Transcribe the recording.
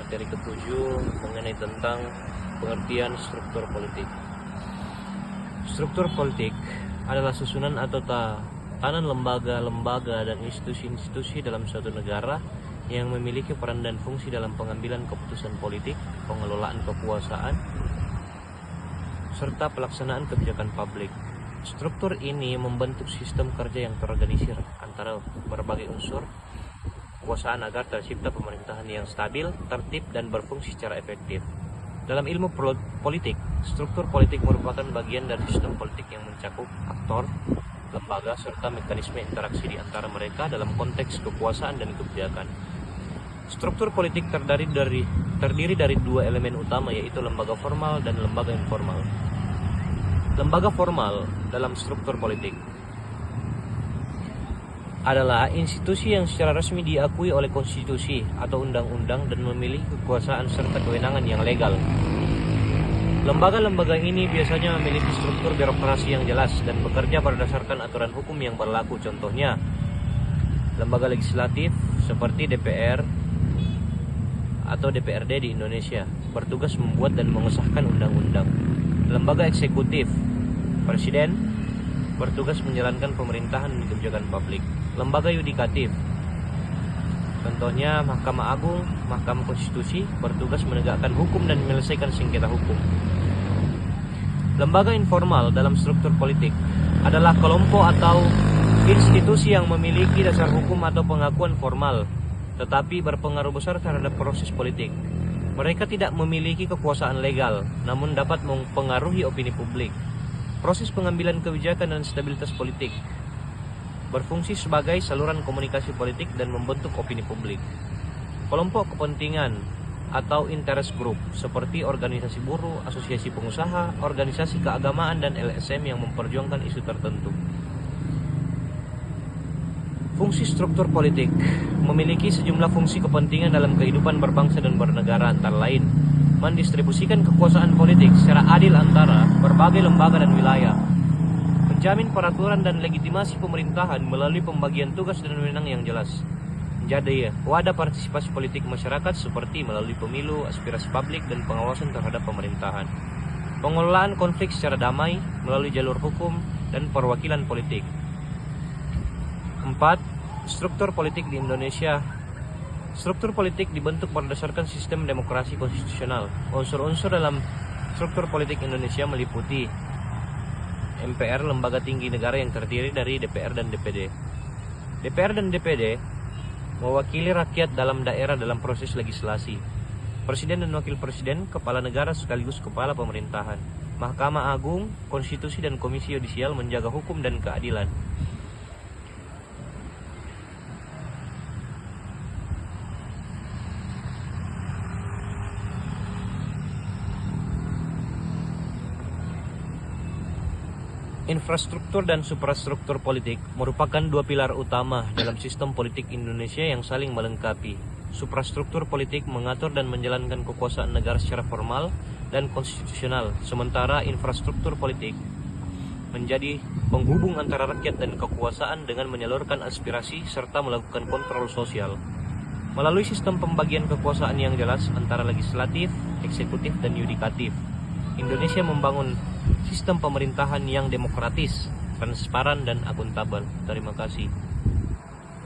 materi ke-7 mengenai tentang pengertian struktur politik. Struktur politik adalah susunan atau tatanan lembaga-lembaga dan institusi-institusi dalam suatu negara yang memiliki peran dan fungsi dalam pengambilan keputusan politik, pengelolaan kekuasaan, serta pelaksanaan kebijakan publik. Struktur ini membentuk sistem kerja yang terorganisir antara berbagai unsur kekuasaan agar tercipta pemerintahan yang stabil, tertib, dan berfungsi secara efektif. Dalam ilmu politik, struktur politik merupakan bagian dari sistem politik yang mencakup aktor, lembaga, serta mekanisme interaksi di antara mereka dalam konteks kekuasaan dan kebijakan. Struktur politik terdiri dari dua elemen utama, yaitu lembaga formal dan lembaga informal. Lembaga formal dalam struktur politik adalah institusi yang secara resmi diakui oleh konstitusi atau undang-undang dan memiliki kekuasaan serta kewenangan yang legal. Lembaga-lembaga ini biasanya memiliki struktur birokrasi yang jelas dan bekerja berdasarkan aturan hukum yang berlaku. Contohnya, lembaga legislatif seperti DPR atau DPRD di Indonesia bertugas membuat dan mengesahkan undang-undang. Lembaga eksekutif, Presiden, bertugas menjalankan pemerintahan dan kebijakan publik. Lembaga yudikatif, contohnya Mahkamah Agung, Mahkamah Konstitusi, bertugas menegakkan hukum dan menyelesaikan sengketa hukum. Lembaga informal dalam struktur politik adalah kelompok atau institusi yang memiliki dasar hukum atau pengakuan formal, tetapi berpengaruh besar terhadap proses politik. Mereka tidak memiliki kekuasaan legal, namun dapat mempengaruhi opini publik, proses pengambilan kebijakan, dan stabilitas politik. Berfungsi sebagai saluran komunikasi politik dan membentuk opini publik. Kelompok kepentingan atau interest group seperti organisasi buruh, asosiasi pengusaha, organisasi keagamaan, dan LSM yang memperjuangkan isu tertentu. Fungsi struktur politik memiliki sejumlah fungsi kepentingan dalam kehidupan berbangsa dan bernegara, antara lain mendistribusikan kekuasaan politik secara adil antara berbagai lembaga dan wilayah, menjamin peraturan dan legitimasi pemerintahan melalui pembagian tugas dan wewenang yang jelas, menjadi wadah partisipasi politik masyarakat seperti melalui pemilu, aspirasi publik, dan pengawasan terhadap pemerintahan, pengelolaan konflik secara damai melalui jalur hukum dan perwakilan politik. 4. Struktur politik di Indonesia. Struktur politik dibentuk berdasarkan sistem demokrasi konstitusional. Unsur-unsur dalam struktur politik Indonesia meliputi MPR, lembaga tinggi negara yang terdiri dari DPR dan DPD. DPR dan DPD mewakili rakyat dalam daerah dalam proses legislasi. Presiden dan wakil presiden, kepala negara sekaligus kepala pemerintahan. Mahkamah Agung, konstitusi, dan komisi yudisial menjaga hukum dan keadilan. Infrastruktur dan suprastruktur politik merupakan dua pilar utama dalam sistem politik Indonesia yang saling melengkapi. Suprastruktur politik mengatur dan menjalankan kekuasaan negara secara formal dan konstitusional, sementara infrastruktur politik menjadi penghubung antara rakyat dan kekuasaan dengan menyalurkan aspirasi serta melakukan kontrol sosial. Melalui sistem pembagian kekuasaan yang jelas antara legislatif, eksekutif, dan yudikatif, Indonesia membangun sistem pemerintahan yang demokratis, transparan, dan akuntabel. Terima kasih.